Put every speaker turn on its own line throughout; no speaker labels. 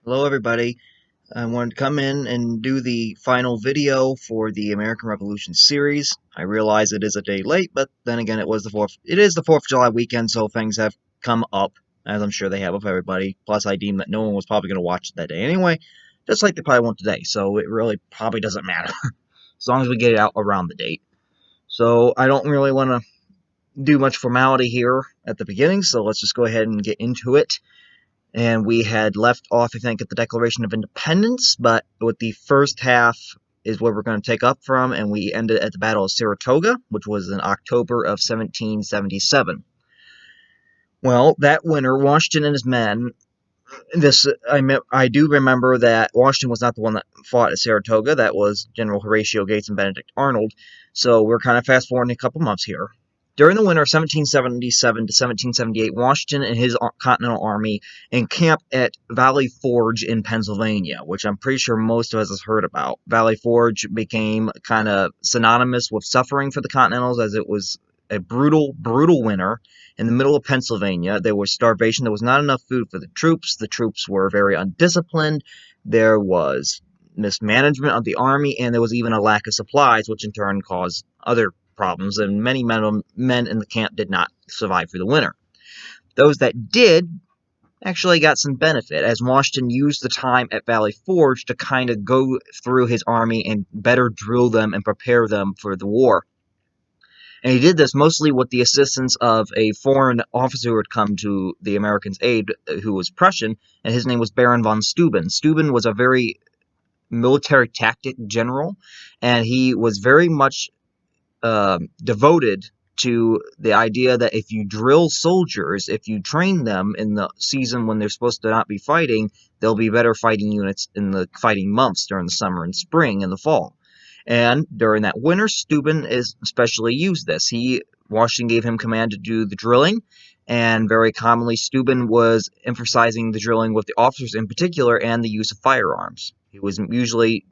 Hello everybody. I wanted to come in and do the final video for the American Revolution series. I realize it is a day late, but then again it is the 4th of July weekend, so things have come up, as I'm sure they have with everybody. Plus I deem that no one was probably going to watch it that day anyway, just like they probably won't today, so it really probably doesn't matter. As long as we get it out around the date. So I don't really want to do much formality here at the beginning, so let's just go ahead and get into it. And we had left off, I think, at the Declaration of Independence, but with the first half is where we're going to take up from, and we ended at the Battle of Saratoga, which was in October of 1777. Well, that winter, Washington and his men, I do remember that Washington was not the one that fought at Saratoga. That was General Horatio Gates and Benedict Arnold, so we're kind of fast-forwarding a couple months here. During the winter of 1777 to 1778, Washington and his Continental Army encamped at Valley Forge in Pennsylvania, which I'm pretty sure most of us have heard about. Valley Forge became kind of synonymous with suffering for the Continentals, as it was a brutal, brutal winter. In the middle of Pennsylvania, there was starvation. There was not enough food for the troops. The troops were very undisciplined. There was mismanagement of the army, and there was even a lack of supplies, which in turn caused other problems, and many men in the camp did not survive through the winter. Those that did actually got some benefit, as Washington used the time at Valley Forge to kind of go through his army and better drill them and prepare them for the war. And he did this mostly with the assistance of a foreign officer who had come to the Americans' aid, who was Prussian, and his name was Baron von Steuben. Steuben was a very military tactic general, and he was very much devoted to the idea that if you drill soldiers, if you train them in the season when they're supposed to not be fighting, they'll be better fighting units in the fighting months during the summer and spring and the fall. And during that winter, Steuben especially used this. Washington gave him command to do the drilling, and very commonly Steuben was emphasizing the drilling with the officers in particular and the use of firearms. He was usually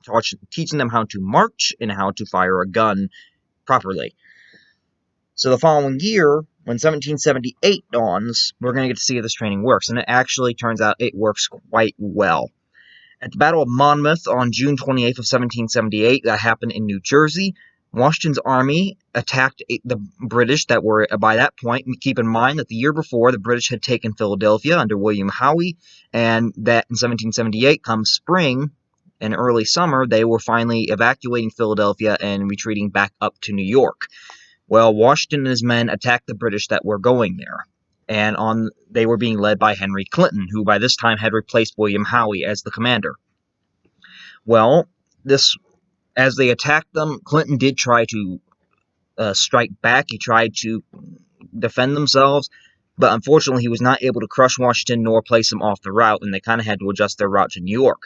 teaching them how to march and how to fire a gun properly. So the following year, when 1778 dawns, we're going to get to see how this training works, and it actually turns out it works quite well. At the Battle of Monmouth on June 28th of 1778, that happened in New Jersey, Washington's army attacked the British that were, by that point, keep in mind that the year before, the British had taken Philadelphia under William Howe, and that in 1778, come spring and early summer, they were finally evacuating Philadelphia and retreating back up to New York. Well, Washington and his men attacked the British that were going there, and they were being led by Henry Clinton, who by this time had replaced William Howe as the commander. Well, as they attacked them, Clinton did try to strike back. He tried to defend themselves, but unfortunately he was not able to crush Washington nor place him off the route, and they kind of had to adjust their route to New York.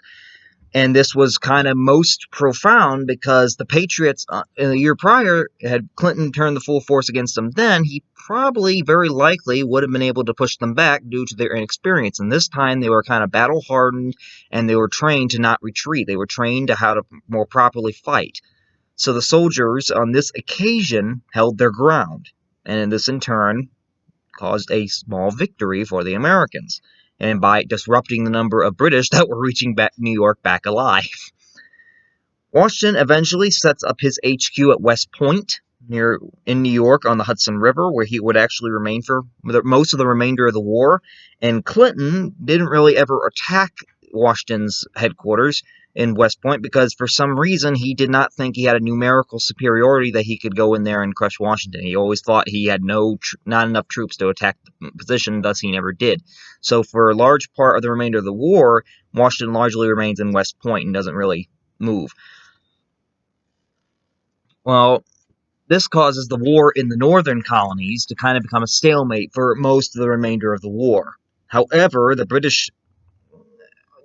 And this was kind of most profound because the Patriots, in the year prior, had Clinton turned the full force against them then, he probably, very likely, would have been able to push them back due to their inexperience. And this time, they were kind of battle-hardened, and they were trained to not retreat. They were trained to how to more properly fight. So the soldiers, on this occasion, held their ground. And this, in turn, caused a small victory for the Americans, and by disrupting the number of British that were reaching New York back alive. Washington eventually sets up his HQ at West Point, in New York on the Hudson River, where he would actually remain for most of the remainder of the war. And Clinton didn't really ever attack Washington's headquarters in West Point because for some reason he did not think he had a numerical superiority that he could go in there and crush Washington. He always thought he had not enough troops to attack the position, thus he never did. So for a large part of the remainder of the war, Washington largely remains in West Point and doesn't really move. Well, this causes the war in the northern colonies to kind of become a stalemate for most of the remainder of the war. However,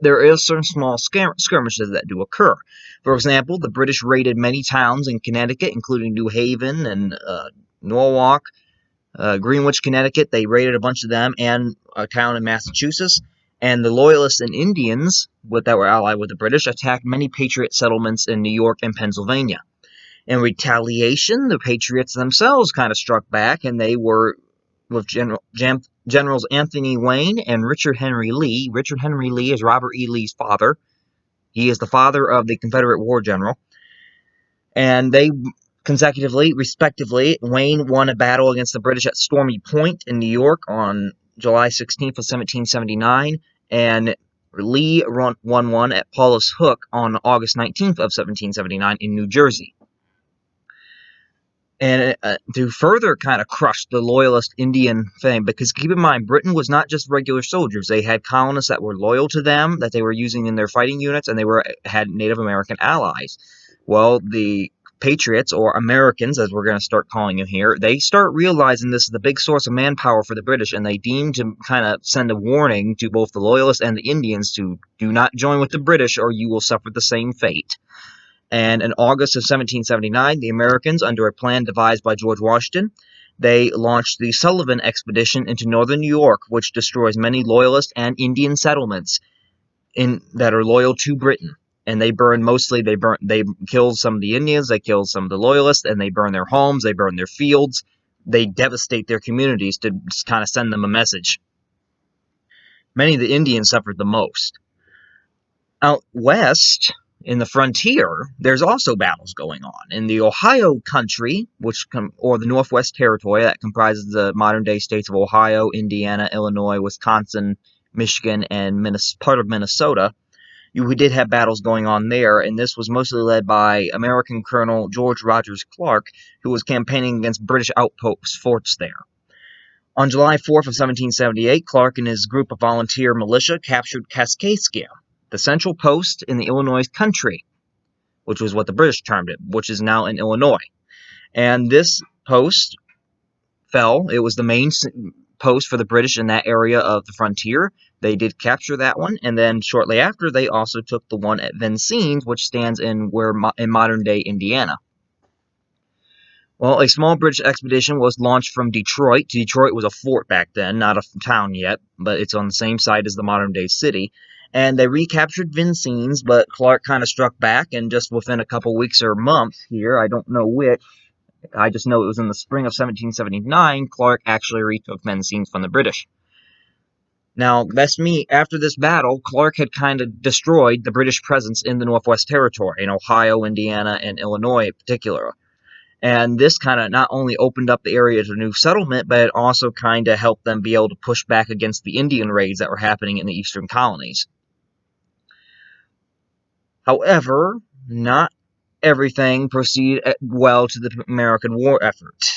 there is some small skirmishes that do occur. For example, the British raided many towns in Connecticut, including New Haven and Norwalk, Greenwich, Connecticut. They raided a bunch of them, and a town in Massachusetts. And the Loyalists and Indians that were allied with the British attacked many Patriot settlements in New York and Pennsylvania. In retaliation, the Patriots themselves kind of struck back, and they were with Generals Anthony Wayne and Richard Henry Lee. Richard Henry Lee is Robert E. Lee's father. He is the father of the Confederate war general. And they consecutively, respectively, Wayne won a battle against the British at Stormy Point in New York on July 16th of 1779, and Lee won one at Paulus Hook on August 19th of 1779 in New Jersey. And to further kind of crush the loyalist Indian thing, because keep in mind, Britain was not just regular soldiers. They had colonists that were loyal to them, that they were using in their fighting units, and they had Native American allies. Well, the Patriots, or Americans, as we're going to start calling them here, they start realizing this is the big source of manpower for the British, and they deem to kind of send a warning to both the Loyalists and the Indians to do not join with the British, or you will suffer the same fate. And in August of 1779, the Americans, under a plan devised by George Washington, they launched the Sullivan Expedition into northern New York, which destroys many Loyalist and Indian settlements that are loyal to Britain. And they killed some of the Indians, they killed some of the Loyalists, and they burn their homes, they burn their fields, they devastate their communities to just kind of send them a message. Many of the Indians suffered the most. Out west, in the frontier, there's also battles going on. In the Ohio country, or the Northwest Territory, that comprises the modern-day states of Ohio, Indiana, Illinois, Wisconsin, Michigan, and part of Minnesota, we did have battles going on there, and this was mostly led by American Colonel George Rogers Clark, who was campaigning against British outpost forts there. On July 4th of 1778, Clark and his group of volunteer militia captured Kaskaskia, the central post in the Illinois country, which was what the British termed it, which is now in Illinois. And this post fell. It was the main post for the British in that area of the frontier. They did capture that one, and then shortly after, they also took the one at Vincennes, which stands in modern-day Indiana. Well, a small British expedition was launched from Detroit. Detroit was a fort back then, not a town yet, but it's on the same side as the modern-day city. And they recaptured Vincennes, but Clark kind of struck back, and just within a couple weeks or months here, I don't know which, I just know it was in the spring of 1779, Clark actually retook Vincennes from the British. Now, that's me. After this battle, Clark had kind of destroyed the British presence in the Northwest Territory, in Ohio, Indiana, and Illinois in particular. And this kind of not only opened up the area to new settlement, but it also kind of helped them be able to push back against the Indian raids that were happening in the eastern colonies. However, not everything proceeded well to the American war effort.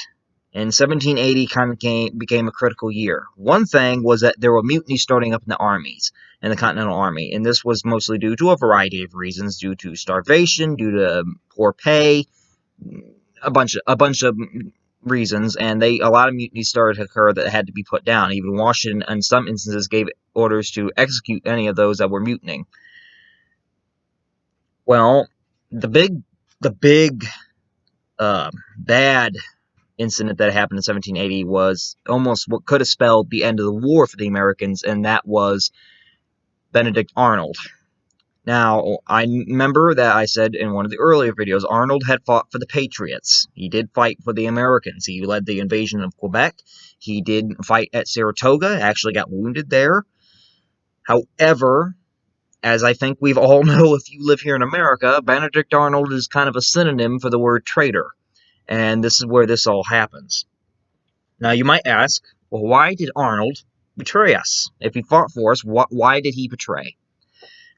And 1780 kind of became a critical year. One thing was that there were mutinies starting up in the armies, in the Continental Army, and this was mostly due to a variety of reasons, due to starvation, due to poor pay, a bunch of reasons, and a lot of mutinies started to occur that had to be put down. Even Washington, in some instances, gave orders to execute any of those that were mutinying. Well, the big bad incident that happened in 1780 was almost what could have spelled the end of the war for the Americans, and that was Benedict Arnold. Now, I remember that I said in one of the earlier videos, Arnold had fought for the Patriots. He did fight for the Americans. He led the invasion of Quebec. He did fight at Saratoga, actually got wounded there. However, as I think we've all know if you live here in America, Benedict Arnold is kind of a synonym for the word traitor. And this is where this all happens. Now, you might ask, well, why did Arnold betray us? If he fought for us, why did he betray?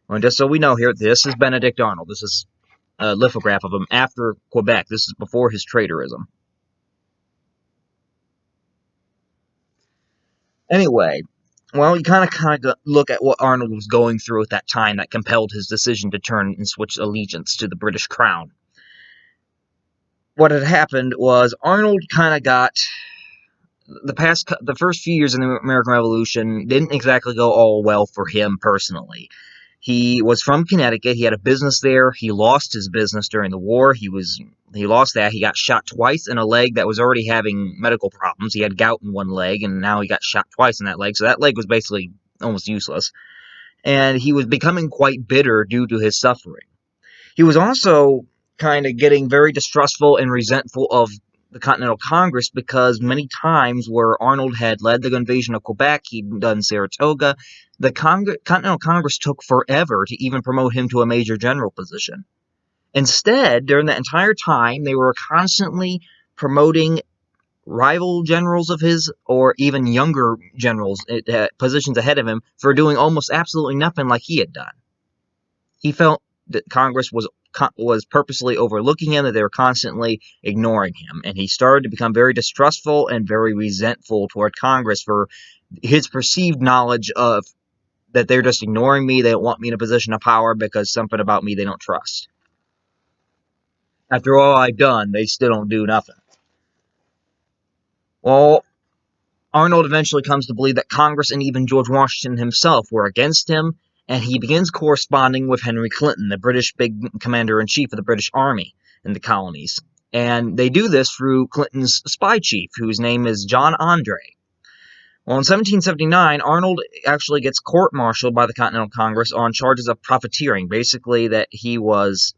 Well, just so we know here, this is Benedict Arnold. This is a lithograph of him after Quebec. This is before his traitorism. Anyway, well, you kind of look at what Arnold was going through at that time that compelled his decision to turn and switch allegiance to the British crown. What had happened was Arnold kind of got the first few years in the American Revolution didn't exactly go all well for him personally. He was from Connecticut. He had a business there. He lost his business during the war. He lost that. He got shot twice in a leg that was already having medical problems. He had gout in one leg, and now he got shot twice in that leg. So that leg was basically almost useless. And he was becoming quite bitter due to his suffering. He was also kind of getting very distrustful and resentful of the Continental Congress, because many times where Arnold had led the invasion of Quebec, he'd done Saratoga, the Continental Congress took forever to even promote him to a major general position. Instead, during that entire time, they were constantly promoting rival generals of his or even younger generals at positions ahead of him for doing almost absolutely nothing like he had done. He felt that Congress was purposely overlooking him, that they were constantly ignoring him, and he started to become very distrustful and very resentful toward Congress for his perceived knowledge of that they're just ignoring me, they don't want me in a position of power because something about me they don't trust. After all I've done, they still don't do nothing. Well, Arnold eventually comes to believe that Congress and even George Washington himself were against him, and he begins corresponding with Henry Clinton, the British big commander-in-chief of the British Army in the colonies. And they do this through Clinton's spy chief, whose name is John Andre. Well, in 1779, Arnold actually gets court-martialed by the Continental Congress on charges of profiteering, basically that he was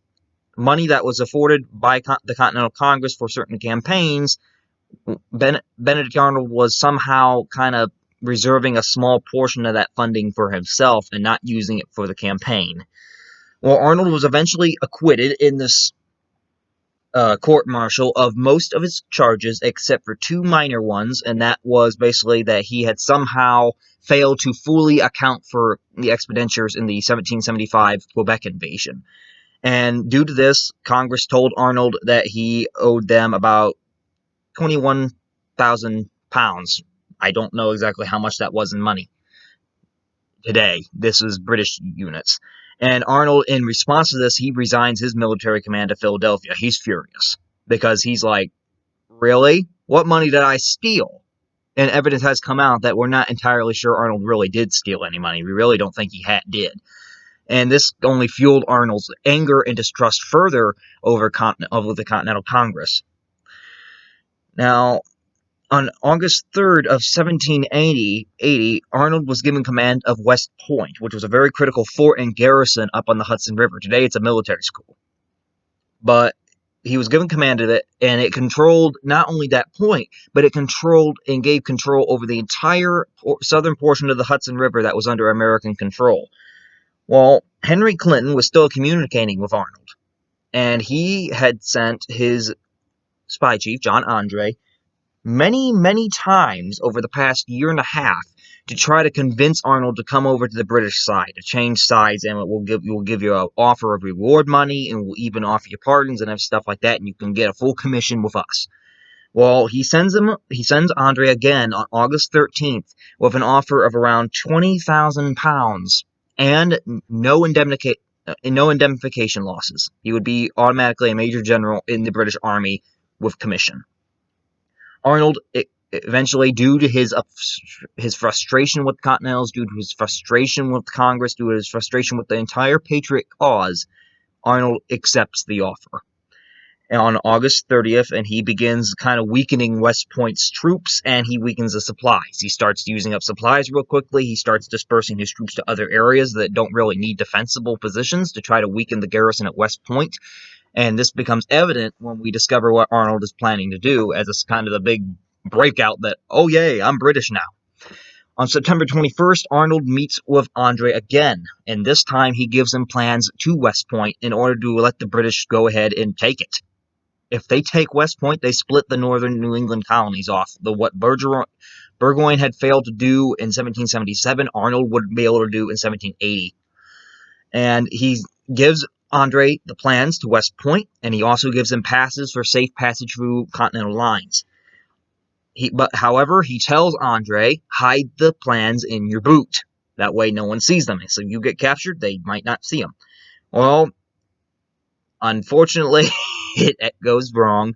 money that was afforded by the Continental Congress for certain campaigns. Benedict Arnold was somehow kind of reserving a small portion of that funding for himself and not using it for the campaign. Well, Arnold was eventually acquitted in this court-martial of most of his charges except for two minor ones, and that was basically that he had somehow failed to fully account for the expenditures in the 1775 Quebec invasion. And due to this, Congress told Arnold that he owed them about 21,000 pounds. I don't know exactly how much that was in money today. This is British units. And Arnold, in response to this, he resigns his military command to Philadelphia. He's furious because he's like, really? What money did I steal? And evidence has come out that we're not entirely sure Arnold really did steal any money. We really don't think he did. And this only fueled Arnold's anger and distrust further over the Continental Congress. Now, on August 3rd of 1780, Arnold was given command of West Point, which was a very critical fort and garrison up on the Hudson River. Today, it's a military school. But he was given command of it, and it controlled not only that point, but it controlled and gave control over the entire southern portion of the Hudson River that was under American control. Well, Henry Clinton was still communicating with Arnold, and he had sent his spy chief, John Andre, many times over the past year and a half to try to convince Arnold to come over to the British side, to change sides, and we'll give you an offer of reward money, and we'll even offer you pardons and stuff like that, and you can get a full commission with us. Well, he sends Andre again on August 13th with an offer of around 20,000 pounds and no indemnification losses. He would be automatically a major general in the British Army with commission. Arnold, eventually, due to his frustration with Continentals, due to his frustration with Congress, due to his frustration with the entire Patriot cause, Arnold accepts the offer. And on August 30th, and he begins kind of weakening West Point's troops, and he weakens the supplies. He starts using up supplies real quickly. He starts dispersing his troops to other areas that don't really need defensible positions to try to weaken the garrison at West Point. And this becomes evident when we discover what Arnold is planning to do as a kind of the big breakout that, oh yay, I'm British now. On September 21st, Arnold meets with Andre again, and this time he gives him plans to West Point in order to let the British go ahead and take it. If they take West Point, they split the northern New England colonies off. What Burgoyne had failed to do in 1777, Arnold would be able to do in 1780. And he gives Andre the plans to West Point, and he also gives him passes for safe passage through continental lines. However, he tells Andre, hide the plans in your boot. That way no one sees them. So if you get captured, they might not see them. Well, unfortunately, it goes wrong.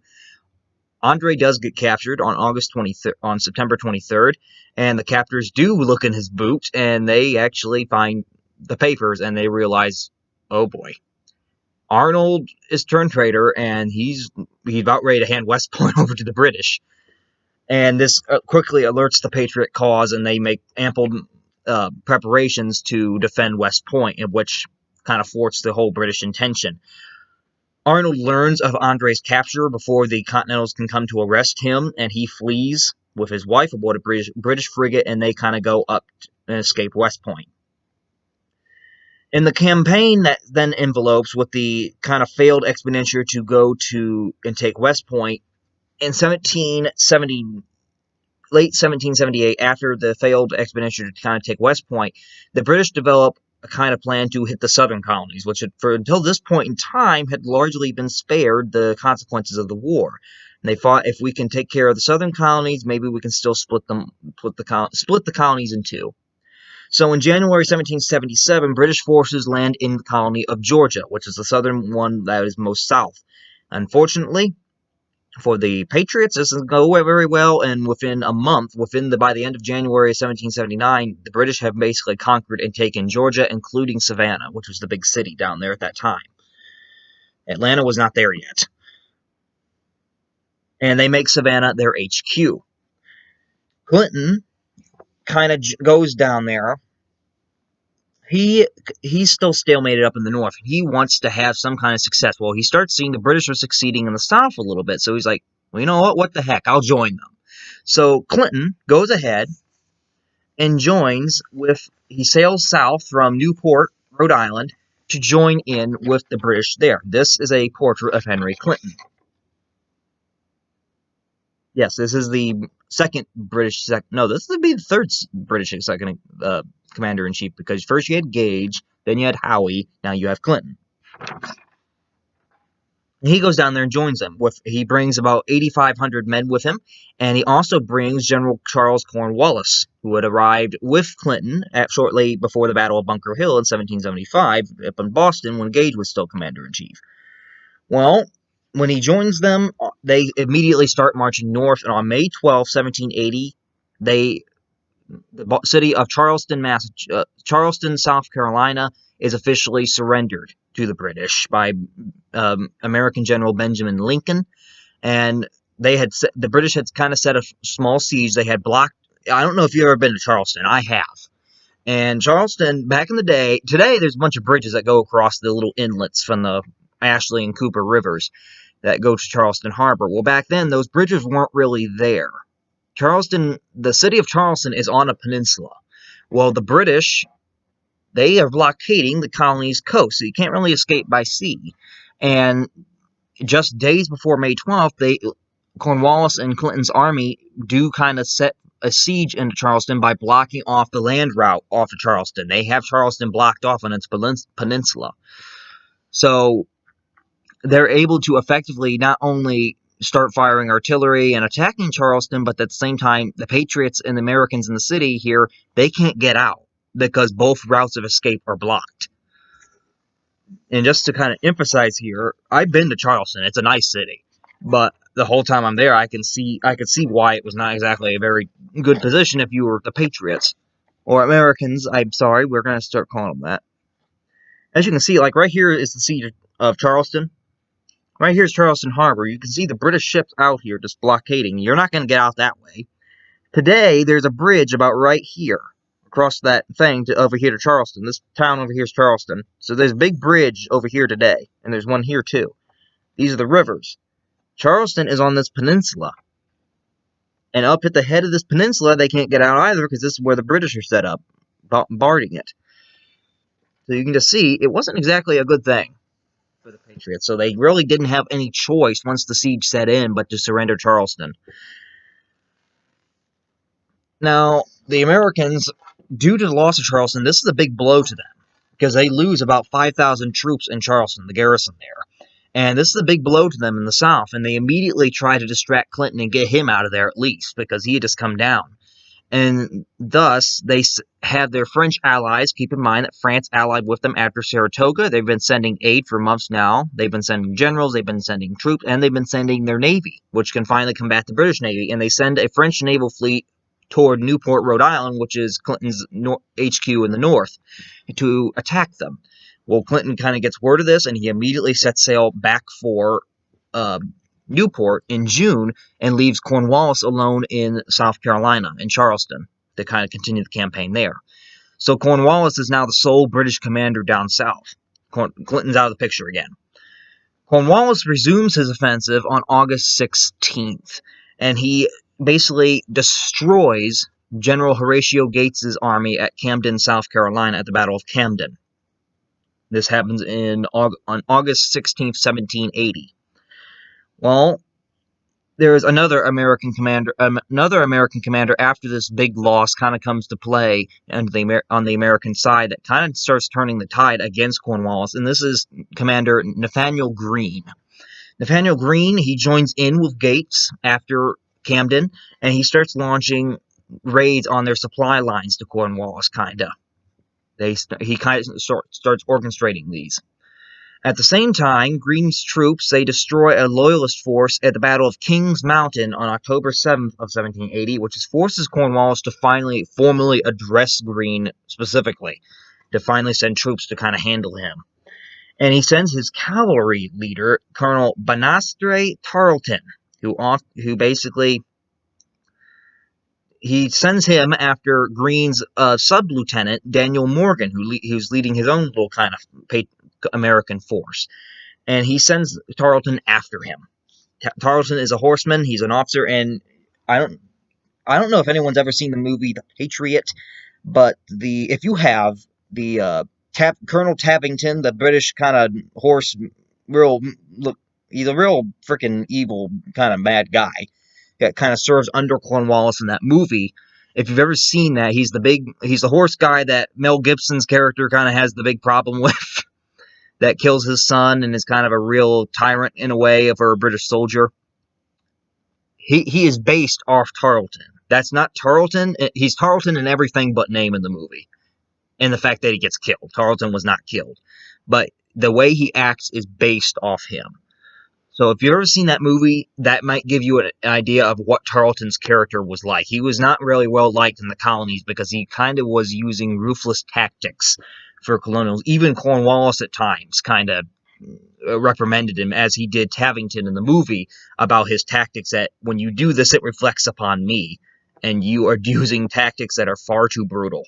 Andre does get captured on September 23rd, and the captors do look in his boot, and they actually find the papers, and they realize, oh boy, Arnold is turned traitor, and he's about ready to hand West Point over to the British. And this quickly alerts the Patriot cause, and they make ample preparations to defend West Point, which kind of thwarts the whole British intention. Arnold learns of Andre's capture before the Continentals can come to arrest him, and he flees with his wife aboard a British frigate, and they kind of go up and escape West Point. In the campaign that then envelopes with the kind of failed expedition to go to and take West Point, in 1770, late 1778, after the failed expedition to kind of take West Point, the British develop a kind of plan to hit the southern colonies, which had, until this point in time had largely been spared the consequences of the war. And they thought, if we can take care of the southern colonies, maybe we can still split the colonies in two. So in January 1777, British forces land in the colony of Georgia, which is the southern one that is most south. Unfortunately, for the Patriots, this doesn't go very well, and within a month, by the end of January 1779, the British have basically conquered and taken Georgia, including Savannah, which was the big city down there at that time. Atlanta was not there yet. And they make Savannah their HQ. Clinton kind of goes down there. He's still stalemated up in the north. He wants to have some kind of success. Well, he starts seeing the British are succeeding in the south a little bit, so he's like, well, you know what? What the heck? I'll join them. So Clinton goes ahead and he sails south from Newport, Rhode Island, to join in with the British there. This is a portrait of Henry Clinton. Yes, this is the second British, no, this would be the third British second commander-in-chief, because first you had Gage, then you had Howe, now you have Clinton. And he goes down there and joins them. He brings about 8,500 men with him, and he also brings General Charles Cornwallis, who had arrived with Clinton shortly before the Battle of Bunker Hill in 1775, up in Boston, when Gage was still commander-in-chief. Well, when he joins them, they immediately start marching north, and on May 12, 1780, the city of Charleston, South Carolina, is officially surrendered to the British by American General Benjamin Lincoln, and the British had kind of set a small siege. They had blocked. I don't know if you've ever been to Charleston. I have. And Charleston, back in the day, today there's a bunch of bridges that go across the little inlets from the Ashley and Cooper rivers that go to Charleston Harbor. Well, back then, those bridges weren't really there. The city of Charleston is on a peninsula. Well, the British, they are blockading the colony's coast, so you can't really escape by sea. And just days before May 12th, Cornwallis and Clinton's army do kind of set a siege into Charleston by blocking off the land route off of Charleston. They have Charleston blocked off on its peninsula. So they're able to effectively not only start firing artillery and attacking Charleston, but at the same time, the Patriots and the Americans in the city here, they can't get out because both routes of escape are blocked. And just to kind of emphasize here, I've been to Charleston. It's a nice city. But the whole time I'm there, I could see why it was not exactly a very good position if you were the Patriots. Or Americans, I'm sorry, we're going to start calling them that. As you can see, like right here is the siege of Charleston. Right here is Charleston Harbor. You can see the British ships out here just blockading. You're not going to get out that way. Today, there's a bridge about right here, across that thing over here to Charleston. This town over here is Charleston. So there's a big bridge over here today, and there's one here too. These are the rivers. Charleston is on this peninsula. And up at the head of this peninsula, they can't get out either because this is where the British are set up, bombarding it. So you can just see, it wasn't exactly a good thing for the Patriots. So they really didn't have any choice once the siege set in but to surrender Charleston. Now, the Americans, due to the loss of Charleston, this is a big blow to them because they lose about 5,000 troops in Charleston, the garrison there. And this is a big blow to them in the South, and they immediately try to distract Clinton and get him out of there at least because he had just come down. And thus, they have their French allies. Keep in mind that France allied with them after Saratoga. They've been sending aid for months now. They've been sending generals, they've been sending troops, and they've been sending their navy, which can finally combat the British Navy. And they send a French naval fleet toward Newport, Rhode Island, which is Clinton's HQ in the north, to attack them. Well, Clinton kind of gets word of this, and he immediately sets sail back for Newport in June and leaves Cornwallis alone in South Carolina, in Charleston, to kind of continue the campaign there. So Cornwallis is now the sole British commander down south. Clinton's out of the picture again. Cornwallis resumes his offensive on August 16th, and he basically destroys General Horatio Gates's army at Camden, South Carolina, at the Battle of Camden. This happens on August 16th, 1780. Well, there is another American commander after this big loss kind of comes to play on the American side that kind of starts turning the tide against Cornwallis, and this is Commander Nathaniel Greene. Nathaniel Greene, he joins in with Gates after Camden, and he starts launching raids on their supply lines to Cornwallis, kinda. He kind of starts orchestrating these. At the same time, Greene's troops, they destroy a loyalist force at the Battle of Kings Mountain on October 7th of 1780, which forces Cornwallis to finally formally address Greene specifically, to finally send troops to kind of handle him. And he sends his cavalry leader, Colonel Benedict Tarleton, who basically, he sends him after Greene's sub-lieutenant, Daniel Morgan, who's leading his own little kind of American force. And he sends Tarleton after him. Tarleton is a horseman, he's an officer, and I don't know if anyone's ever seen the movie The Patriot, but if you have, Colonel Tabington, the British kind of horse, he's a real freaking evil kind of mad guy that kind of serves under Cornwallis in that movie. If you've ever seen that, he's the horse guy that Mel Gibson's character kind of has the big problem with, that kills his son and is kind of a real tyrant in a way for a British soldier. He is based off Tarleton. That's not Tarleton. He's Tarleton in everything but name in the movie. And the fact that he gets killed. Tarleton was not killed. But the way he acts is based off him. So if you've ever seen that movie, that might give you an idea of what Tarleton's character was like. He was not really well liked in the colonies because he kind of was using ruthless tactics for colonials. Even Cornwallis at times kind of reprimanded him, as he did Tabington in the movie, about his tactics, that when you do this, it reflects upon me, and you are using tactics that are far too brutal.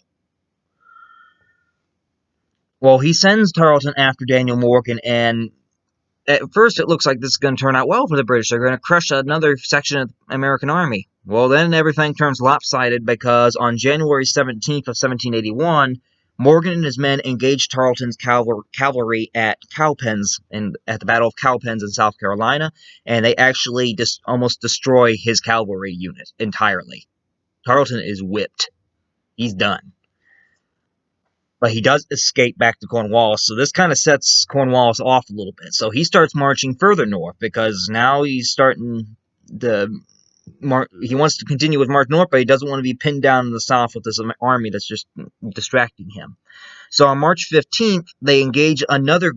Well, he sends Tarleton after Daniel Morgan, and at first it looks like this is going to turn out well for the British. They're going to crush another section of the American army. Well, then everything turns lopsided, because on January 17th of 1781, Morgan and his men engaged Tarleton's cavalry at Cowpens, at the Battle of Cowpens in South Carolina, and they actually almost destroy his cavalry unit entirely. Tarleton is whipped. He's done. But he does escape back to Cornwallis, so this kind of sets Cornwallis off a little bit. So he starts marching further north, because now he's starting he wants to continue with march north, but he doesn't want to be pinned down in the south with this army that's just distracting him. So on March 15th, they engage another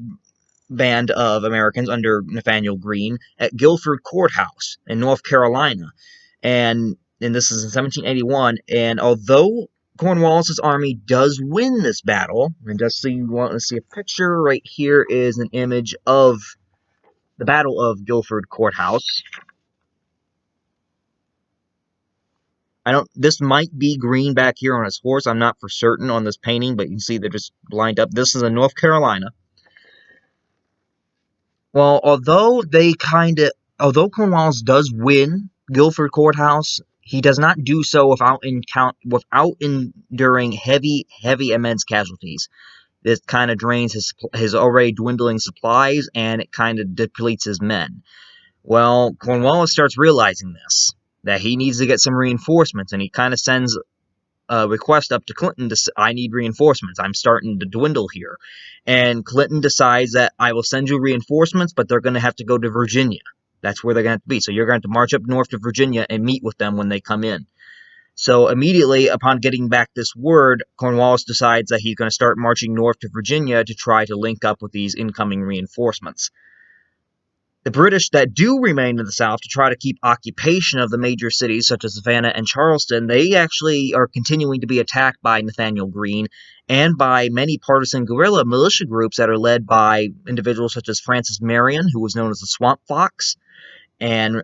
band of Americans under Nathaniel Greene at Guilford Courthouse in North Carolina. And this is in 1781, and although Cornwallis' army does win this battle, and just so you want to see a picture, right here is an image of the Battle of Guilford Courthouse. This might be Greene back here on his horse. I'm not for certain on this painting, but you can see they're just lined up. This is in North Carolina. Well, although Cornwallis does win Guilford Courthouse, he does not do so without enduring heavy, immense casualties. This kind of drains his already dwindling supplies, and it kind of depletes his men. Well, Cornwallis starts realizing this, that he needs to get some reinforcements, and he kind of sends a request up to Clinton I need reinforcements. I'm starting to dwindle here. And Clinton decides that I will send you reinforcements, but they're going to have to go to Virginia. That's where they're going to be. So you're going to march up north to Virginia and meet with them when they come in. So immediately upon getting back this word, Cornwallis decides that he's going to start marching north to Virginia to try to link up with these incoming reinforcements. The British that do remain in the South to try to keep occupation of the major cities such as Savannah and Charleston, they actually are continuing to be attacked by Nathaniel Greene and by many partisan guerrilla militia groups that are led by individuals such as Francis Marion, who was known as the Swamp Fox, and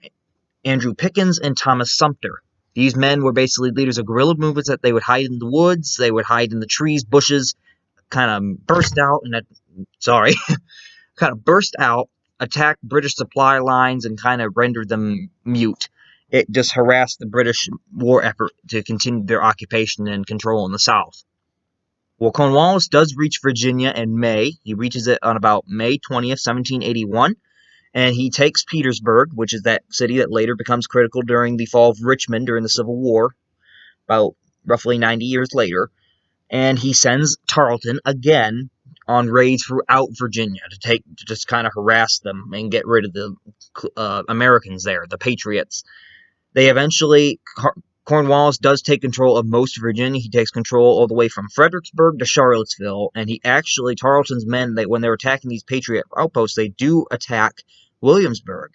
Andrew Pickens and Thomas Sumter. These men were basically leaders of guerrilla movements that they would hide in the woods, they would hide in the trees, bushes, kind of burst out attack British supply lines and kind of render them mute. It just harassed the British war effort to continue their occupation and control in the South. Well, Cornwallis does reach Virginia in May. He reaches it on about May 20th, 1781, and he takes Petersburg, which is that city that later becomes critical during the fall of Richmond during the Civil War, about roughly 90 years later. And he sends Tarleton again on raids throughout Virginia to just kind of harass them and get rid of the Americans there, the Patriots. They eventually, Cornwallis does take control of most of Virginia. He takes control all the way from Fredericksburg to Charlottesville, and Tarleton's men, when they're attacking these Patriot outposts, they do attack Williamsburg.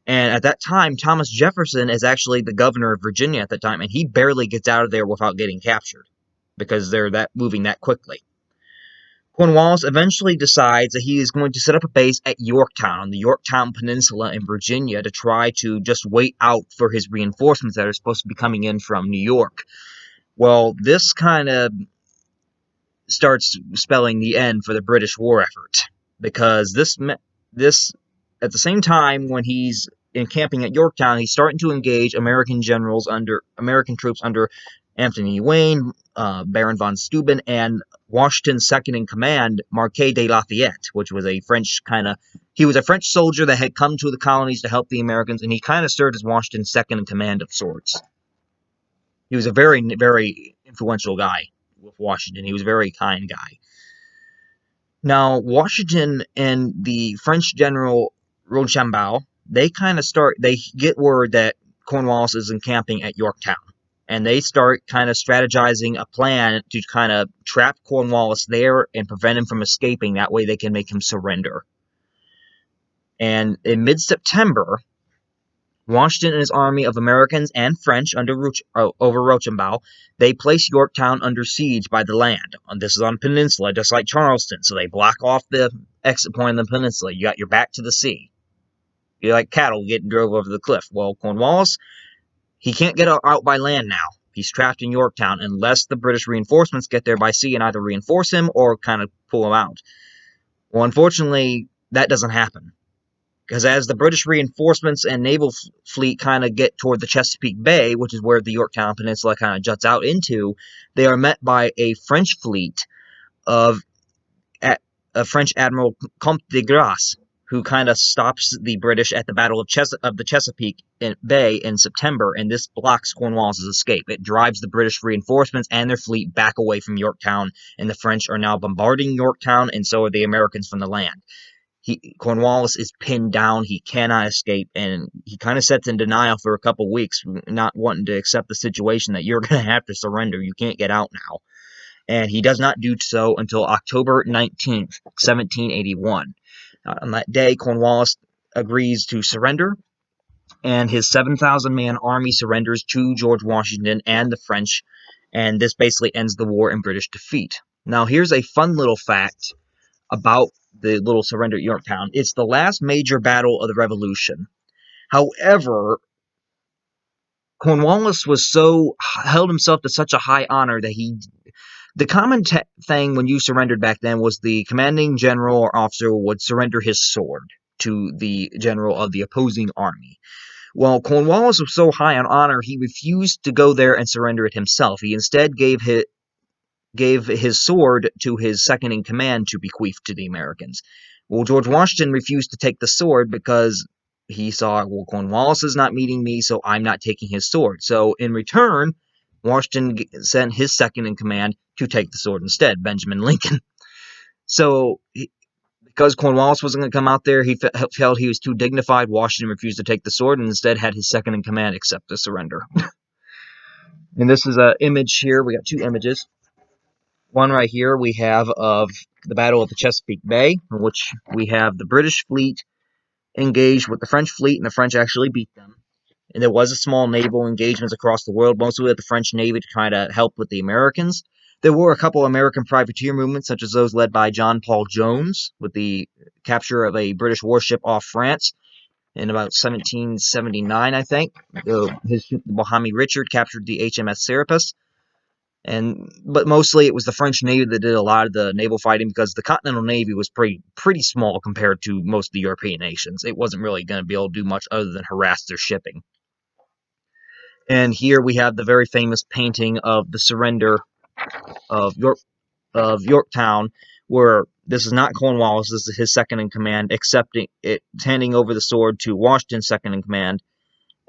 And at that time, Thomas Jefferson is actually the governor of Virginia at the time, and he barely gets out of there without getting captured, because they're moving that quickly. Cornwallis eventually decides that he is going to set up a base at Yorktown, on the Yorktown Peninsula in Virginia, to try to just wait out for his reinforcements that are supposed to be coming in from New York. Well, this kind of starts spelling the end for the British war effort, because this at the same time when he's encamping at Yorktown, he's starting to engage American troops under Anthony Wayne, Baron von Steuben, and Washington's second-in-command, Marquis de Lafayette, which was a French he was a French soldier that had come to the colonies to help the Americans, and he kind of served as Washington's second-in-command of sorts. He was a very, very influential guy with Washington. He was a very kind guy. Now, Washington and the French general Rochambeau, they get word that Cornwallis is encamping at Yorktown. And they start kind of strategizing a plan to kind of trap Cornwallis there and prevent him from escaping. That way they can make him surrender. And in mid-September, Washington and his army of Americans and French over Rochambeau, they place Yorktown under siege by the land. This is on a peninsula, just like Charleston. So they block off the exit point on the peninsula. You got your back to the sea. You're like cattle getting drove over the cliff. Well, Cornwallis, he can't get out by land now. He's trapped in Yorktown unless the British reinforcements get there by sea and either reinforce him or kind of pull him out. Well, unfortunately, that doesn't happen. Because as the British reinforcements and naval fleet kind of get toward the Chesapeake Bay, which is where the Yorktown Peninsula kind of juts out into, they are met by a French fleet of French Admiral Comte de Grasse, who kind of stops the British at the Battle of the Chesapeake Bay in September, and this blocks Cornwallis' escape. It drives the British reinforcements and their fleet back away from Yorktown, and the French are now bombarding Yorktown, and so are the Americans from the land. Cornwallis is pinned down. He cannot escape, and he kind of sits in denial for a couple weeks, not wanting to accept the situation that you're going to have to surrender. You can't get out now. And he does not do so until October 19th, 1781. On that day, Cornwallis agrees to surrender, and his 7,000-man army surrenders to George Washington and the French, and this basically ends the war in British defeat. Now, here's a fun little fact about the little surrender at Yorktown. It's the last major battle of the Revolution. However, Cornwallis held himself to such a high honor that the common thing when you surrendered back then was the commanding general or officer would surrender his sword to the general of the opposing army. Well, Cornwallis was so high on honor, he refused to go there and surrender it himself. He instead gave his sword to his second-in-command to bequeath to the Americans. Well, George Washington refused to take the sword because he saw, well, Cornwallis is not meeting me, so I'm not taking his sword. So, in return, Washington sent his second-in-command to take the sword instead, Benjamin Lincoln. So, because Cornwallis wasn't going to come out there, he felt he was too dignified. Washington refused to take the sword and instead had his second-in-command accept the surrender. And this is an image here. We got two images. One right here we have of the Battle of the Chesapeake Bay, in which we have the British fleet engaged with the French fleet, and the French actually beat them. And there was a small naval engagements across the world, mostly with the French Navy to try to help with the Americans. There were a couple American privateer movements, such as those led by John Paul Jones, with the capture of a British warship off France in about 1779, I think. His ship, the Bahami Richard, captured the HMS Serapis. But mostly it was the French Navy that did a lot of the naval fighting, because the Continental Navy was pretty small compared to most of the European nations. It wasn't really going to be able to do much other than harass their shipping. And here we have the very famous painting of the surrender of Yorktown, where this is not Cornwallis, this is his second in command, handing over the sword to Washington's second in command.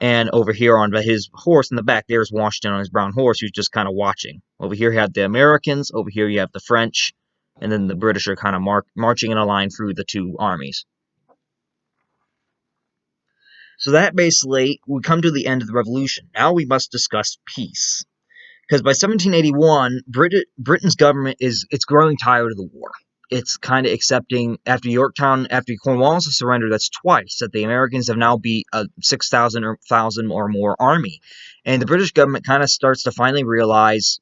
And over here on his horse in the back, there's Washington on his brown horse, who's just kind of watching. Over here you have the Americans, over here you have the French, and then the British are kind of marching in a line through the two armies. So that basically, we come to the end of the revolution. Now we must discuss peace. Because by 1781, Britain's government it's growing tired of the war. It's kind of accepting, after Yorktown, after Cornwallis' surrender, that's twice that the Americans have now beat a 6,000 or more army. And the British government kind of starts to finally realize,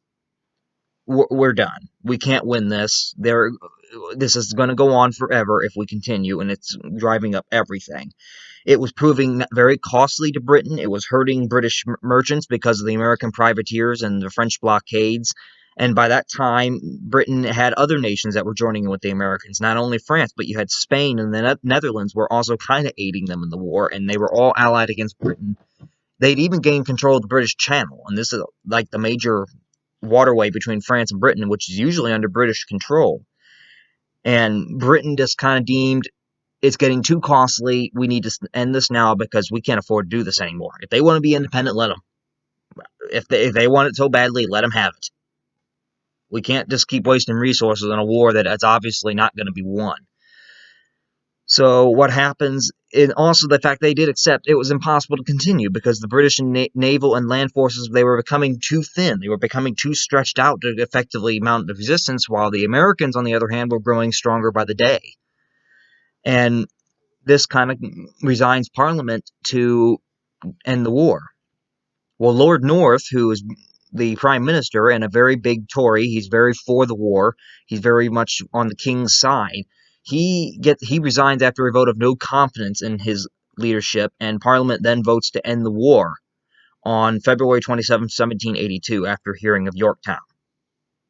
we're done. We can't win this. This is going to go on forever if we continue, and it's driving up everything. It was proving very costly to Britain. It was hurting British merchants because of the American privateers and the French blockades. And by that time, Britain had other nations that were joining in with the Americans. Not only France, but you had Spain and the Netherlands were also kind of aiding them in the war, and they were all allied against Britain. They'd even gained control of the British Channel, and this is like the major waterway between France and Britain, which is usually under British control. And Britain just kind of deemed, it's getting too costly. We need to end this now because we can't afford to do this anymore. If they want to be independent, let them. If they want it so badly, let them have it. We can't just keep wasting resources on a war that is obviously not going to be won. So what happens, and also the fact they did accept, it was impossible to continue because the British naval and land forces, they were becoming too thin. They were becoming too stretched out to effectively mount the resistance, while the Americans, on the other hand, were growing stronger by the day. And this kind of resigns Parliament to end the war. Well, Lord North, who is the Prime Minister and a very big Tory, he's very for the war, he's very much on the King's side, he resigns after a vote of no confidence in his leadership, and Parliament then votes to end the war on February 27, 1782, after hearing of Yorktown.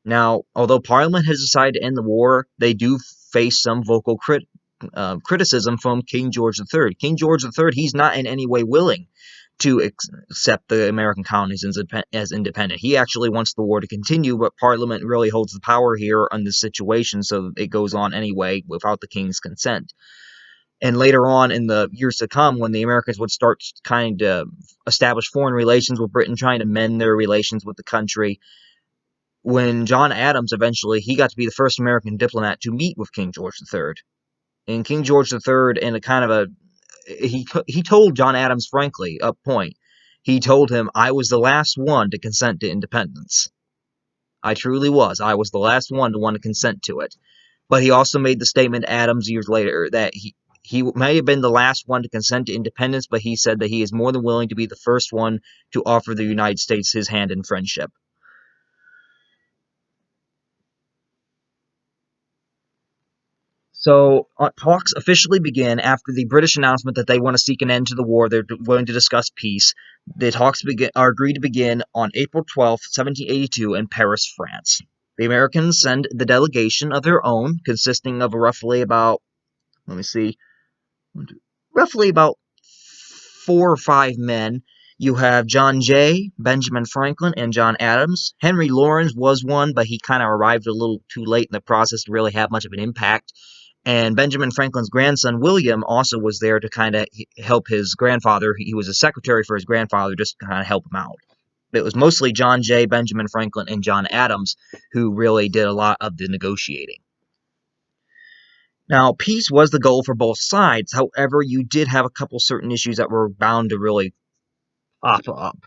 Now, although Parliament has decided to end the war, they do face some vocal criticism from King George III. King George III, he's not in any way willing to accept the American colonies as independent. He actually wants the war to continue, but Parliament really holds the power here on this situation, so it goes on anyway without the King's consent. And later on in the years to come, when the Americans would start kind of establish foreign relations with Britain, trying to mend their relations with the country, when John Adams eventually, he got to be the first American diplomat to meet with King George III. And King George III, in a kind of a, he told John Adams frankly, up point, he told him, I was the last one to consent to independence. I truly was. I was the last one to want to consent to it. But he also made the statement, Adams, years later, that he may have been the last one to consent to independence, but he said that he is more than willing to be the first one to offer the United States his hand in friendship. So talks officially begin after the British announcement that they want to seek an end to the war. They're willing to discuss peace. The talks are agreed to begin on April 12th, 1782 in Paris, France. The Americans send the delegation of their own, consisting of roughly about, roughly about 4 or 5 men. You have John Jay, Benjamin Franklin, and John Adams. Henry Lawrence was one, but he kind of arrived a little too late in the process to really have much of an impact. And Benjamin Franklin's grandson, William, also was there to kind of help his grandfather. He was a secretary for his grandfather, just to kind of help him out. It was mostly John Jay, Benjamin Franklin, and John Adams who really did a lot of the negotiating. Now, peace was the goal for both sides. However, you did have a couple certain issues that were bound to really pop up.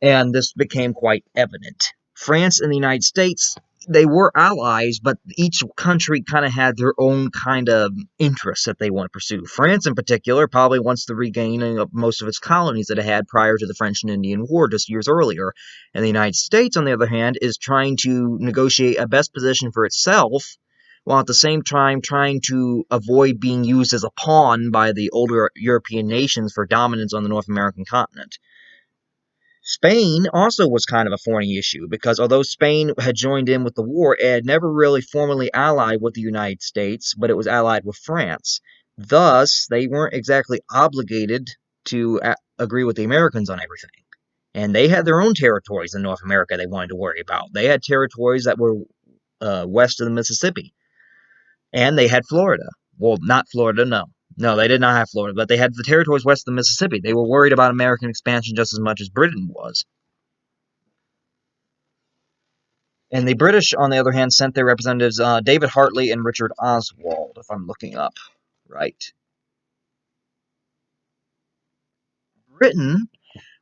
And this became quite evident. France and the United States, they were allies, but each country kind of had their own kind of interests that they want to pursue. France, in particular, probably wants the regaining of most of its colonies that it had prior to the French and Indian War just years earlier. And the United States, on the other hand, is trying to negotiate a best position for itself, while at the same time trying to avoid being used as a pawn by the older European nations for dominance on the North American continent. Spain also was kind of a thorny issue because although Spain had joined in with the war, it had never really formally allied with the United States, but it was allied with France. Thus, they weren't exactly obligated to agree with the Americans on everything. And they had their own territories in North America they wanted to worry about. They had territories that were west of the Mississippi, and they had Florida. Well, not Florida, no. No, they did not have Florida, but they had the territories west of the Mississippi. They were worried about American expansion just as much as Britain was. And the British, on the other hand, sent their representatives David Hartley and Richard Oswald, if I'm looking up right. Britain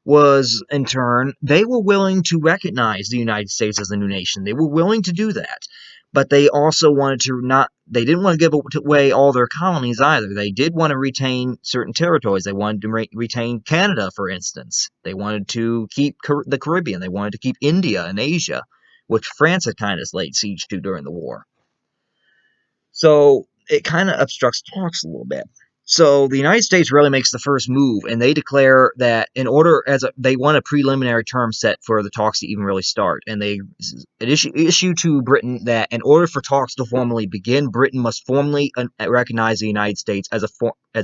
was, in turn, they were willing to recognize the United States as a new nation. They were willing to do that. But they also wanted to not, they didn't want to give away all their colonies either. They did want to retain certain territories. They wanted to retain Canada, for instance. They wanted to keep the Caribbean. They wanted to keep India and Asia, which France had kind of laid siege to during the war. So it kind of obstructs talks a little bit. So the United States really makes the first move, and they declare that in order, they want a preliminary term set for the talks to even really start, and they issue to Britain that in order for talks to formally begin, Britain must formally recognize the United States as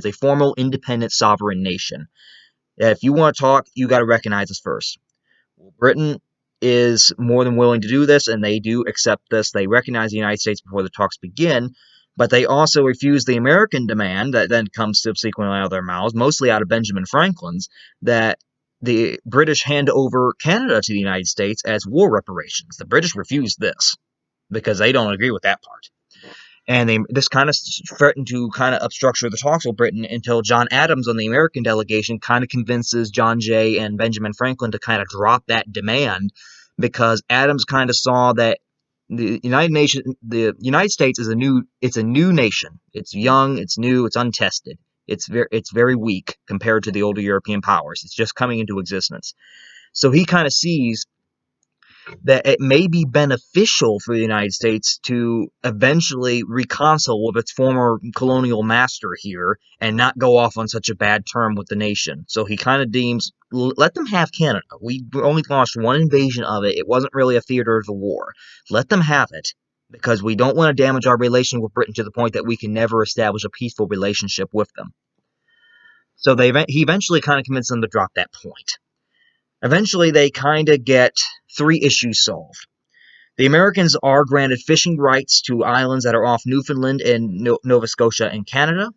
a formal independent sovereign nation. If you want to talk, you got to recognize us first. Well, Britain is more than willing to do this, and they do accept this. They recognize the United States before the talks begin, but they also refuse the American demand that then comes subsequently out of their mouths, mostly out of Benjamin Franklin's, that the British hand over Canada to the United States as war reparations. The British refuse this because they don't agree with that part. And this kind of threatened to kind of obstructure the talks with Britain until John Adams on the American delegation kind of convinces John Jay and Benjamin Franklin to kind of drop that demand, because Adams kind of saw that the United States is a new nation. It's young, it's new, it's untested. It's very weak compared to the older European powers. It's just coming into existence. So he kind of sees that it may be beneficial for the United States to eventually reconcile with its former colonial master here and not go off on such a bad term with the nation. So he kind of deems, let them have Canada. We only launched one invasion of it. It wasn't really a theater of the war. Let them have it, because we don't want to damage our relation with Britain to the point that we can never establish a peaceful relationship with them. So he eventually kind of convinced them to drop that point. Eventually, they kind of get 3 issues solved. The Americans are granted fishing rights to islands that are off Newfoundland and Nova Scotia and Canada.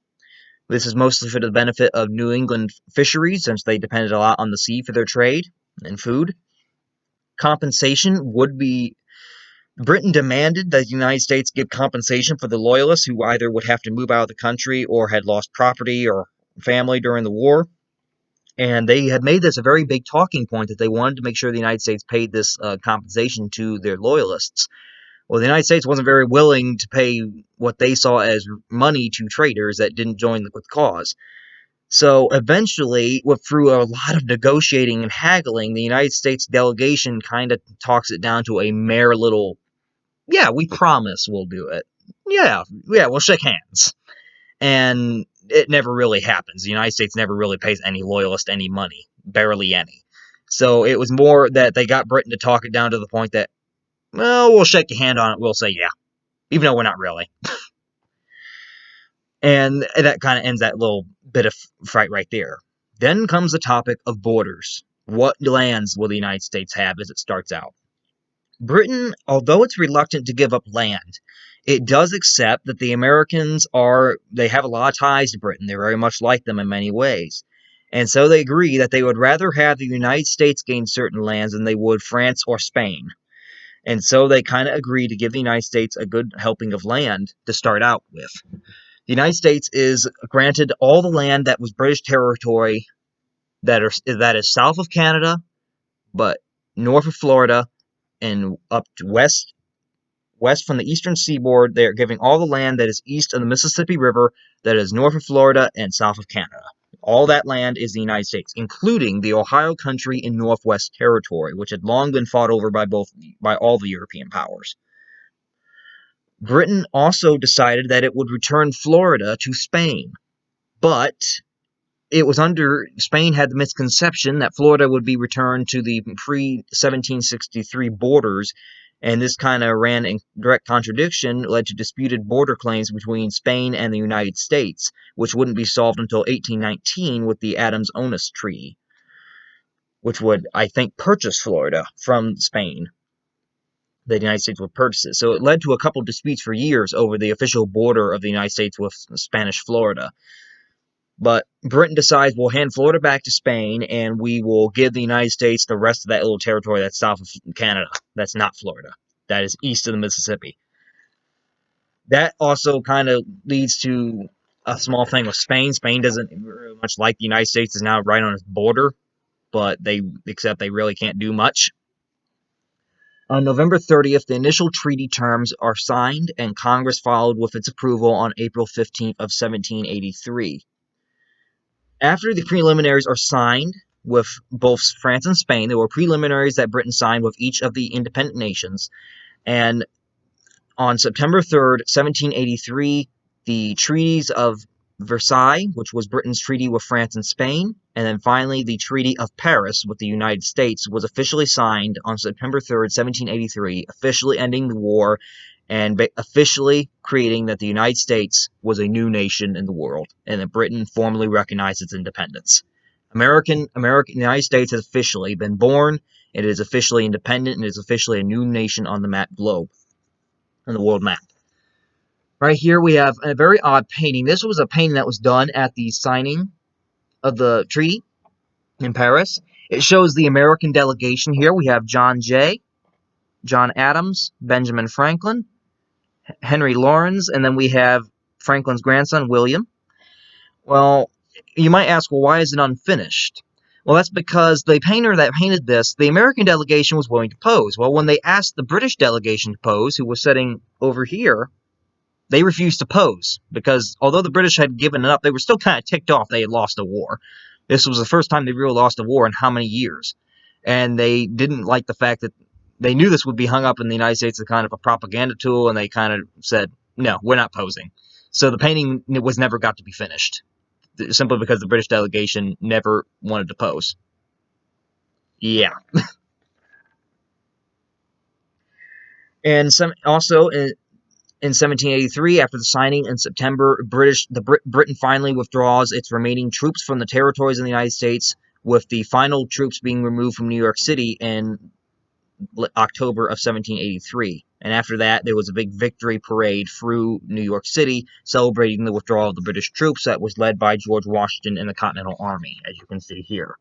This is mostly for the benefit of New England fisheries, since they depended a lot on the sea for their trade and food. Compensation would be... Britain demanded that the United States give compensation for the loyalists who either would have to move out of the country or had lost property or family during the war. And they had made this a very big talking point that they wanted to make sure the United States paid this compensation to their loyalists. Well, the United States wasn't very willing to pay what they saw as money to traitors that didn't join the cause. So eventually, through a lot of negotiating and haggling, the United States delegation kind of talks it down to a mere little, yeah, we promise we'll do it. Yeah, we'll shake hands. And it never really happens. The United States never really pays any loyalist any money, barely any. So it was more that they got Britain to talk it down to the point that, well, we'll shake your hand on it, we'll say yeah, even though we're not really. And that kind of ends that little bit of fight right there. Then comes the topic of borders. What lands will the United States have as it starts out? Britain, although it's reluctant to give up land, it does accept that the Americans they have a lot of ties to Britain. They're very much like them in many ways. And so they agree that they would rather have the United States gain certain lands than they would France or Spain. And so they kind of agree to give the United States a good helping of land to start out with. The United States is granted all the land that was British territory that is south of Canada, but north of Florida, and up to west from the eastern seaboard. They are giving all the land that is east of the Mississippi River, that is north of Florida and south of Canada. All that land is the United States, including the Ohio Country and Northwest Territory, which had long been fought over by all the European powers. Britain also decided that it would return Florida to Spain, but it was under Spain had the misconception that Florida would be returned to the pre-1763 borders, and this kind of ran in direct contradiction, led to disputed border claims between Spain and the United States, which wouldn't be solved until 1819 with the Adams-Onis Treaty, which would, I think, purchase Florida from Spain. The United States would purchase it. So it led to a couple disputes for years over the official border of the United States with Spanish Florida. But Britain decides we'll hand Florida back to Spain, and we will give the United States the rest of that little territory that's south of Canada. That's not Florida. That is east of the Mississippi. That also kind of leads to a small thing with Spain. Spain doesn't very much like the United States is now right on its border, but they really can't do much. On November 30th, the initial treaty terms are signed, and Congress followed with its approval on April 15th of 1783. After the preliminaries are signed with both France and Spain, there were preliminaries that Britain signed with each of the independent nations, and on September 3rd, 1783, the treaties of Versailles, which was Britain's treaty with France and Spain, and then finally the Treaty of Paris with the United States was officially signed on September 3rd, 1783, officially ending the war and officially creating that the United States was a new nation in the world, and that Britain formally recognized its independence. The United States has officially been born, it is officially independent, and it is officially a new nation on the globe, on the world map. Right here we have a very odd painting. This was a painting that was done at the signing of the treaty in Paris. It shows the American delegation here. We have John Jay, John Adams, Benjamin Franklin, Henry Laurens, and then we have Franklin's grandson, William. Well, you might ask, well, why is it unfinished? Well, that's because the painter that painted this, the American delegation was willing to pose. Well, when they asked the British delegation to pose, who was sitting over here, they refused to pose because although the British had given it up, they were still kind of ticked off they had lost a war. This was the first time they really lost a war in how many years? And they didn't like the fact that they knew this would be hung up in the United States as kind of a propaganda tool, and they kind of said, no, we're not posing. So the painting never got to be finished, simply because the British delegation never wanted to pose. Yeah. And also in 1783, after the signing in September, Britain finally withdraws its remaining troops from the territories in the United States, with the final troops being removed from New York City in October of 1783. And after that, there was a big victory parade through New York City, celebrating the withdrawal of the British troops that was led by George Washington and the Continental Army, as you can see here.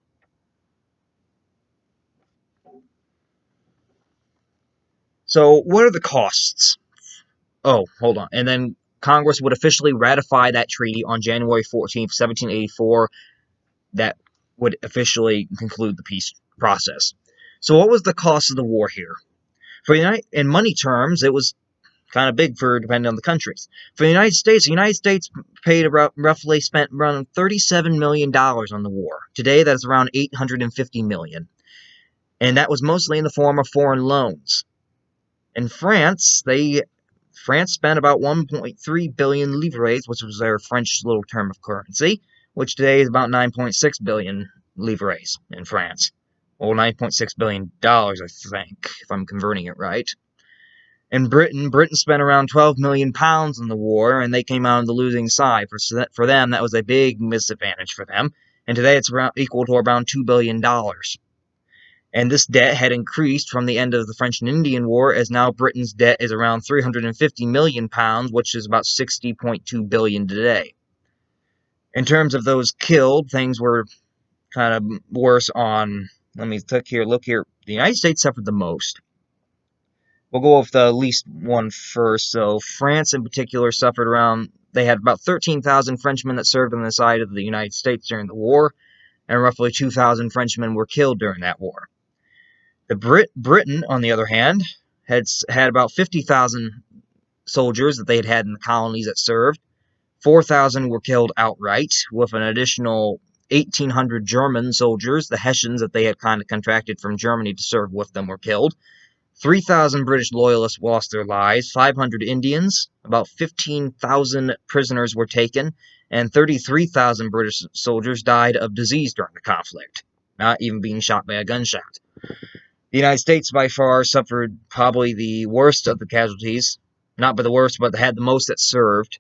So, what are the costs? Oh, hold on. And then Congress would officially ratify that treaty on January 14th, 1784. That would officially conclude the peace process. So what was the cost of the war here? In money terms, it was kind of big depending on the countries. For the United States paid roughly spent around $37 million on the war. Today, that's around $850 million. And that was mostly in the form of foreign loans. In France, France spent about 1.3 billion livres, which was their French little term of currency, which today is about 9.6 billion livres in France. Or $9.6 billion, I think, if I'm converting it right. In Britain spent around 12 million pounds on the war, and they came out on the losing side. For them, that was a big misadvantage for them. And today it's equal to around $2 billion. And this debt had increased from the end of the French and Indian War, as now Britain's debt is around 350 million pounds, which is about 60.2 billion today. In terms of those killed, things were kind of worse on... Let me look here. The United States suffered the most. We'll go with the least one first. So France in particular suffered around... They had about 13,000 Frenchmen that served on the side of the United States during the war, and roughly 2,000 Frenchmen were killed during that war. Britain, on the other hand, had about 50,000 soldiers that they had in the colonies that served. 4,000 were killed outright, with an additional 1,800 German soldiers, the Hessians that they had kind of contracted from Germany to serve with them, were killed. 3,000 British loyalists lost their lives, 500 Indians, about 15,000 prisoners were taken, and 33,000 British soldiers died of disease during the conflict, not even being shot by a gunshot. The United States by far suffered probably the worst of the casualties, not by the worst, but had the most that served.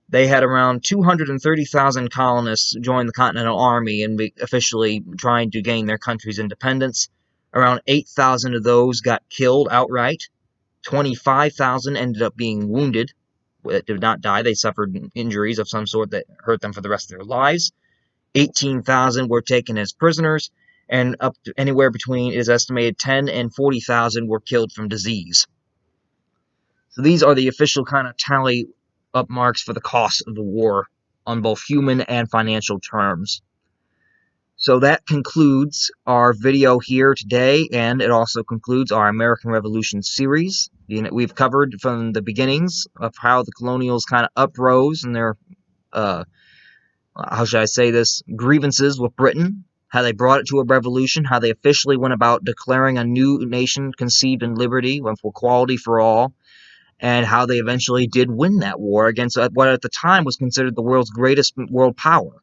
They had around 230,000 colonists join the Continental Army and officially trying to gain their country's independence. Around 8,000 of those got killed outright. 25,000 ended up being wounded. That did not die. They suffered injuries of some sort that hurt them for the rest of their lives. 18,000 were taken as prisoners, and up to anywhere between, it is estimated, 10 and 40,000 were killed from disease. So these are the official kind of tally up marks for the cost of the war on both human and financial terms. So that concludes our video here today, and it also concludes our American Revolution series. We've covered from the beginnings of how the colonials kind of uprose and their, how should I say this, grievances with Britain, how they brought it to a revolution, how they officially went about declaring a new nation conceived in liberty with equality for all, and how they eventually did win that war against what at the time was considered the world's greatest world power.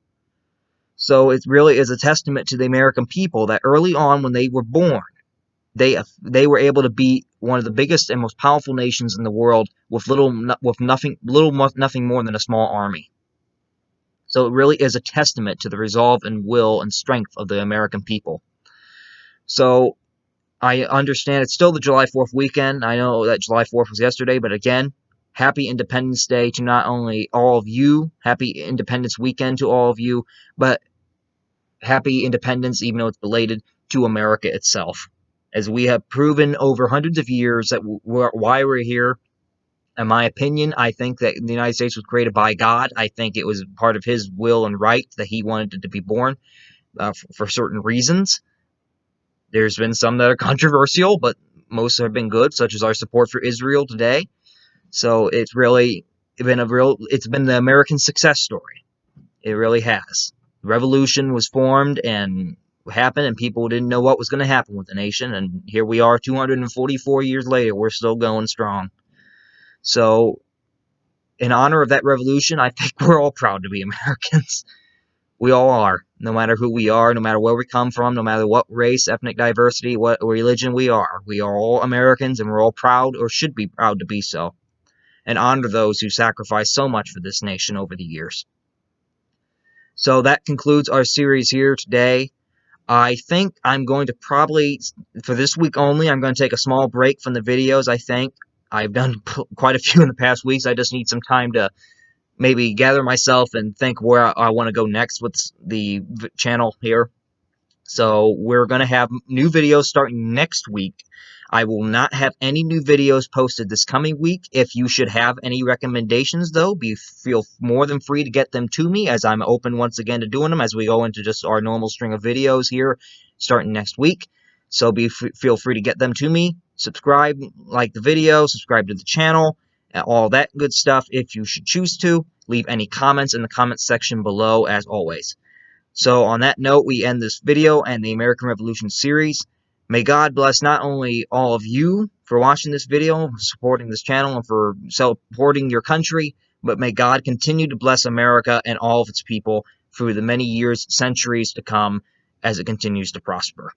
So it really is a testament to the American people that early on, when they were born, they were able to be one of the biggest and most powerful nations in the world with nothing more than a small army. So it really is a testament to the resolve and will and strength of the American people. So I understand it's still the July 4th weekend. I know that July 4th was yesterday, but again, happy Independence Day to not only all of you, happy Independence Weekend to all of you, but happy independence, even though it's belated, to America itself. As we have proven over hundreds of years that why we're here. In my opinion, I think that the United States was created by God. I think it was part of His will and right that He wanted it to be born for certain reasons. There's been some that are controversial, but most have been good, such as our support for Israel today. So it's really been it's been the American success story. It really has. The revolution was formed and happened, and people didn't know what was going to happen with the nation, and here we are 244 years later, we're still going strong. So in honor of that revolution, I think we're all proud to be Americans. We all are, no matter who we are, no matter where we come from, no matter what race, ethnic diversity, what religion we are. We are all Americans, and we're all proud, or should be proud to be so, and honor those who sacrificed so much for this nation over the years. So that concludes our series here today. I think I'm going to probably, for this week only, I'm going to take a small break from the videos, I think. I've done quite a few in the past weeks. I just need some time to maybe gather myself and think where I want to go next with the channel here. So we're going to have new videos starting next week. I will not have any new videos posted this coming week. If you should have any recommendations, though, feel more than free to get them to me, as I'm open once again to doing them as we go into just our normal string of videos here starting next week. So feel free to get them to me. Subscribe, like the video, subscribe to the channel, all that good stuff if you should choose to. Leave any comments in the comments section below, as always. So on that note, we end this video and the American Revolution series. May God bless not only all of you for watching this video, for supporting this channel, and for supporting your country, but may God continue to bless America and all of its people through the many years, centuries to come as it continues to prosper.